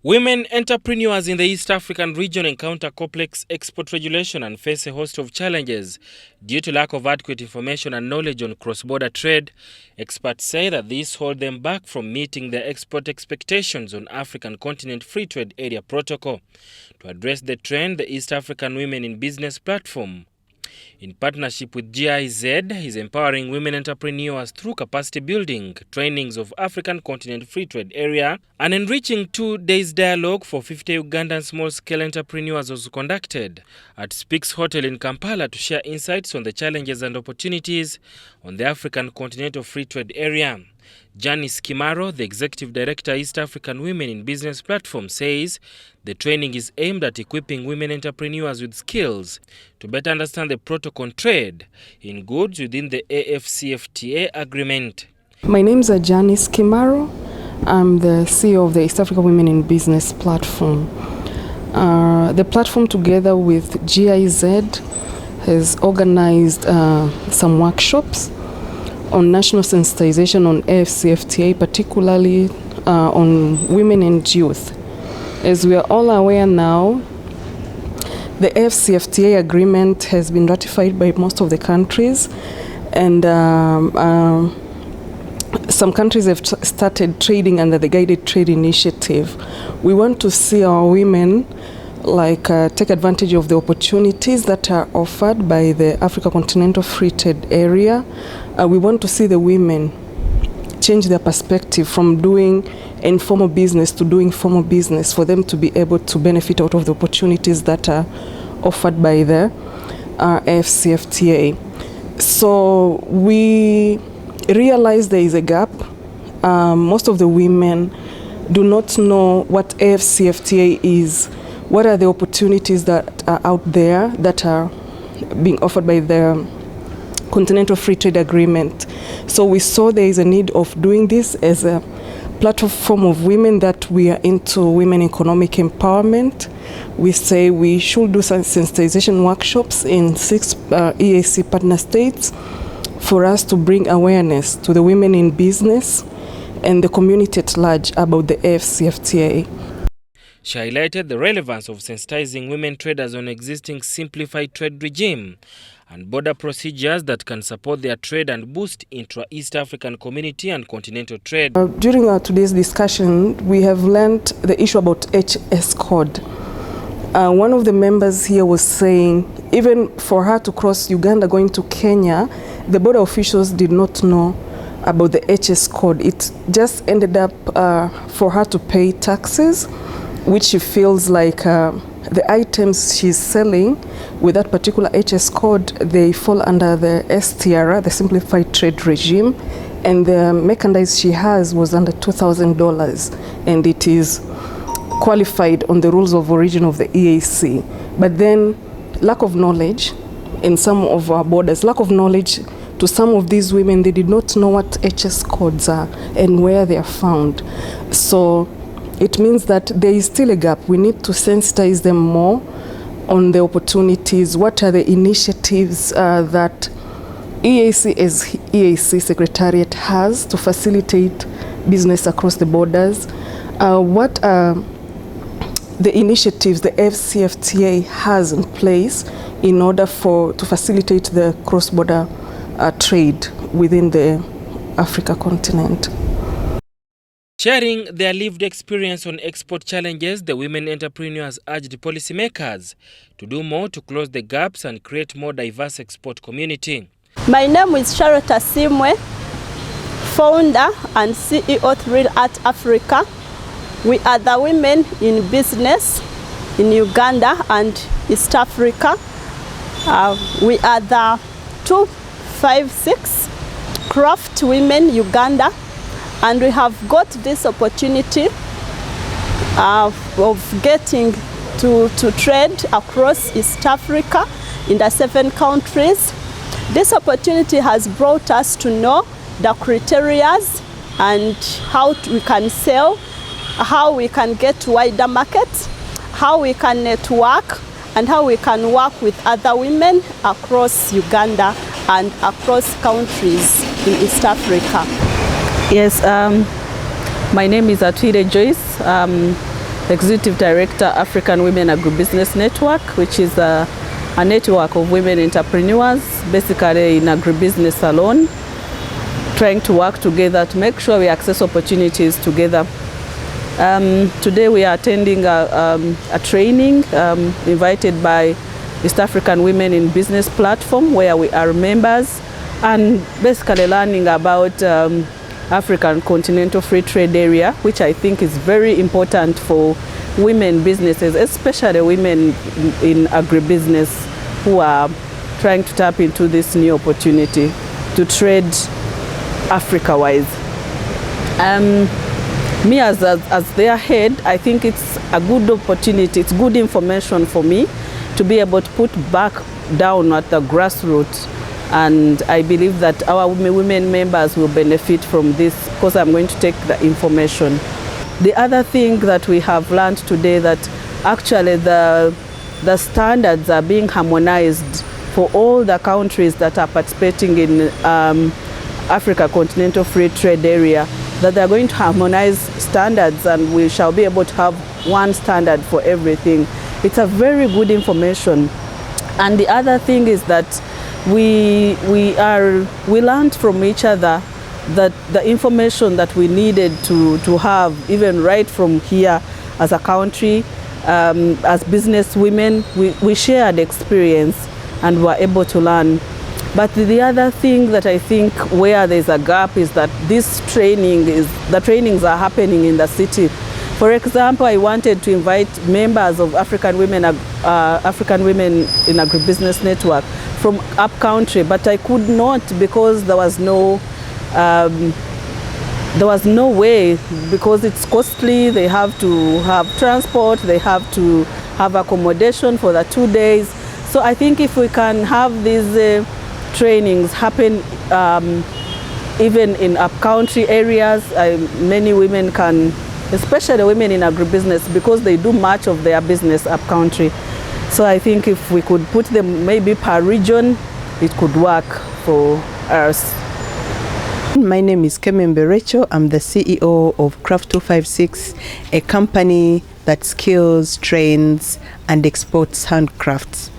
Women entrepreneurs in the East African region encounter complex export regulation and face a host of challenges due to lack of adequate information and knowledge on cross-border trade. Experts say that this holds them back from meeting their export expectations on African Continent Free Trade Area Protocol. To address the trend, the East African Women in Business platform, in partnership with GIZ, is empowering women entrepreneurs through capacity building, trainings of African Continent Free Trade Area, and enriching 2 days dialogue for 50 Ugandan small-scale entrepreneurs was conducted at Speaks Hotel in Kampala to share insights on the challenges and opportunities on the African Continental Free Trade Area. Janice Kimaro, the Executive Director, East African Women in Business platform, says the training is aimed at equipping women entrepreneurs with skills to better understand the protocol on trade in goods within the AfCFTA agreement. My name is Janice Kimaro. I'm the CEO of the East African Women in Business platform. The platform, together with GIZ, has organized some workshops on national sensitization on AfCFTA, particularly on women and youth. As we are all aware now, the AfCFTA agreement has been ratified by most of the countries, and some countries have started trading under the Guided Trade Initiative. We want to see our women take advantage of the opportunities that are offered by the Africa Continental Free Trade Area. We want to see the women change their perspective from doing informal business to doing formal business, for them to be able to benefit out of the opportunities that are offered by the AfCFTA. So we realize there is a gap. Most of the women do not know what AfCFTA is. What are the opportunities that are out there that are being offered by the Continental Free Trade Agreement? So we saw there is a need of doing this as a platform of women, that we are into women economic empowerment. We say we should do some sensitization workshops in 6 EAC partner states for us to bring awareness to the women in business and the community at large about the AfCFTA. She highlighted the relevance of sensitizing women traders on existing simplified trade regime and border procedures that can support their trade and boost intra-East African community and continental trade. During today's discussion, we have learned the issue about HS code. One of the members here was saying, even for her to cross Uganda going to Kenya, the border officials did not know about the HS code. It just ended up for her to pay taxes, which she feels like the items she's selling with that particular HS code, they fall under the STR, the Simplified Trade Regime, and the merchandise she has was under $2,000, and it is qualified on the rules of origin of the EAC. But then lack of knowledge in some of our borders, lack of knowledge to some of these women, they did not know what HS codes are and where they are found. So it means that there is still a gap. We need to sensitize them more on the opportunities. What are the initiatives that EAC as EAC Secretariat has to facilitate business across the borders? What are the initiatives the AfCFTA has in place in order to facilitate the cross-border trade within the Africa continent? Sharing their lived experience on export challenges, the women entrepreneurs urged policymakers to do more to close the gaps and create more diverse export community. My name is Charlotte Asimwe, founder and CEO Thrill Art Africa. We are the women in business in Uganda and East Africa. We are the 256 Craft Women Uganda. And we have got this opportunity of getting to trade across East Africa in the 7 countries. This opportunity has brought us to know the criteria and how we can sell, how we can get wider markets, how we can network, and how we can work with other women across Uganda and across countries in East Africa. Yes, my name is Atwile Joyce. Executive Director, African Women Agribusiness Network, which is a network of women entrepreneurs, basically in agribusiness alone, trying to work together to make sure we access opportunities together. Today we are attending a training invited by East African Women in Business platform, where we are members, and basically learning about African Continental Free Trade Area, which I think is very important for women businesses, especially women in agribusiness who are trying to tap into this new opportunity to trade Africa-wise. Me as their head, I think it's a good opportunity, it's good information for me to be able to put back down at the grassroots, and I believe that our women members will benefit from this because I'm going to take the information. The other thing that we have learned today, that actually the standards are being harmonized for all the countries that are participating in Africa Continental Free Trade Area, that they're going to harmonize standards and we shall be able to have one standard for everything. It's a very good information. And the other thing is that we learned from each other that the information that we needed to have, even right from here as a country, as business women, we shared experience and were able to learn. But the other thing that I think where there's a gap is that the trainings are happening in the city. For example, I wanted to invite members of African Women in Agribusiness Network from up country, but I could not because there was no way, because it's costly. They have to have transport, they have to have accommodation for the 2 days. So I think if we can have these trainings happen even in up-country areas, many women can, especially women in agribusiness, because they do much of their business up-country. So I think if we could put them maybe per region, it could work for us. My name is Kemembe Rachel. I'm the CEO of Craft 256, a company that skills, trains, and exports handcrafts.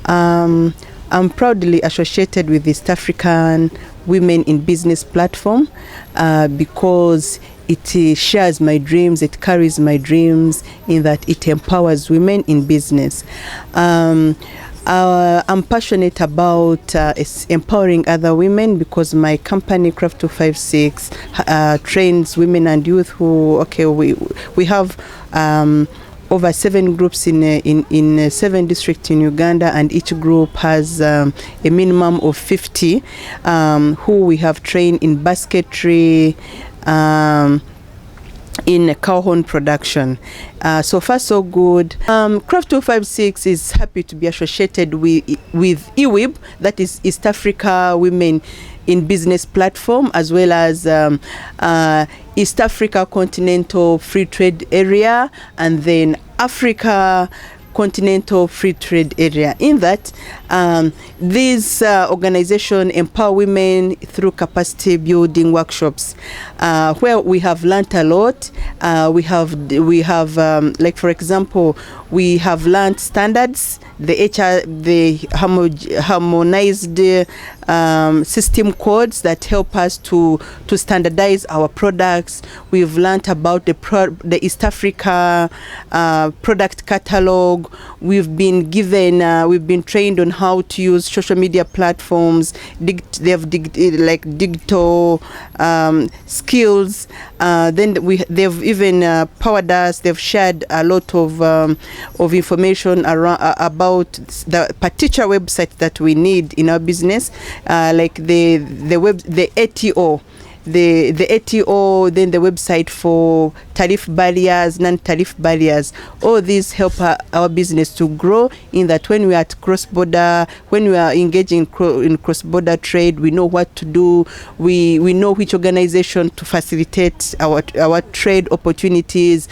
I'm proudly associated with East African Women in Business platform because it shares my dreams, it carries my dreams in that it empowers women in business. I'm passionate about empowering other women because my company Craft 256 trains women and youth who, we have over 7 groups in 7 districts in Uganda, and each group has a minimum of 50 who we have trained in basketry, in cow horn production. So far so good. Craft 256 is happy to be associated with EWIB, that is East Africa Women in Business platform, as well as East Africa Continental Free Trade Area, and then Africa Continental Free Trade Area. In that, these organization empower women through capacity building workshops, where we have learned a lot. We have like for example, we have learned standards, the harmonized system codes that help us to standardize our products. We've learned about the East Africa product catalog. We've been trained on how to use social media platforms. Like digital skills. Then they've even powered us. They've shared a lot of information around about the particular website that we need in our business, like the ATO. The ATO, then the website for tariff barriers, non-tariff barriers. All these help our business to grow, in that when we are at cross-border, when we are engaging in cross-border trade, we know what to do. We know which organization to facilitate our trade opportunities.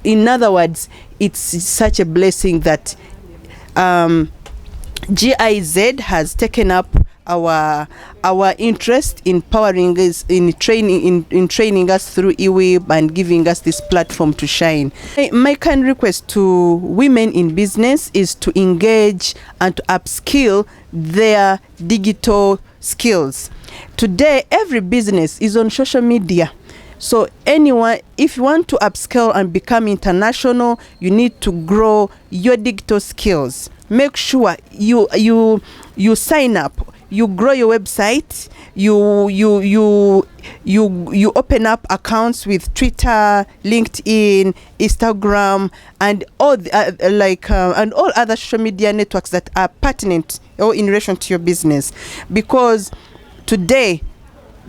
In other words, it's such a blessing that GIZ has taken up our interest in powering us, in training us through EWIB and giving us this platform to shine. My kind request to women in business is to engage and to upskill their digital skills. Today, every business is on social media. So anyone, if you want to upskill and become international, you need to grow your digital skills. Make sure you sign up, you grow your website, you open up accounts with Twitter, LinkedIn, Instagram, and all and all other social media networks that are pertinent or in relation to your business. Because today,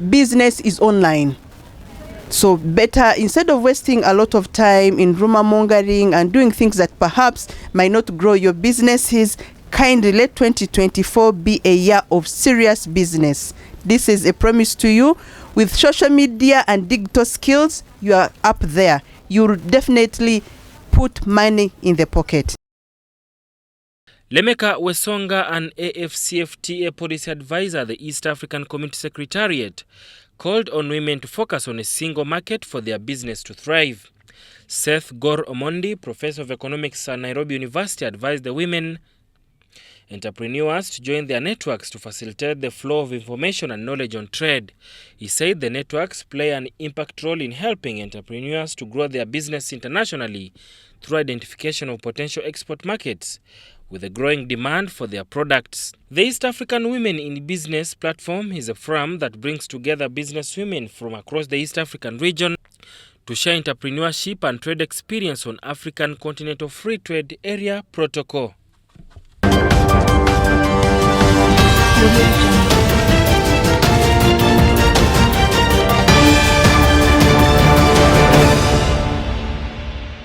business is online. So better, instead of wasting a lot of time in rumor mongering and doing things that perhaps might not grow your businesses, kindly let 2024 be a year of serious business. This is a promise to you. With social media and digital skills, you are up there. You'll definitely put money in the pocket. Lemeka Wesonga, an AfCFTA policy advisor at the East African Community Secretariat, called on women to focus on a single market for their business to thrive. Seth Gor Omondi, professor of economics at Nairobi University, advised the women entrepreneurs to join their networks to facilitate the flow of information and knowledge on trade. He said the networks play an impact role in helping entrepreneurs to grow their business internationally through identification of potential export markets with a growing demand for their products. The East African Women in Business platform is a forum that brings together business women from across the East African region to share entrepreneurship and trade experience on African Continental Free Trade Area Protocol.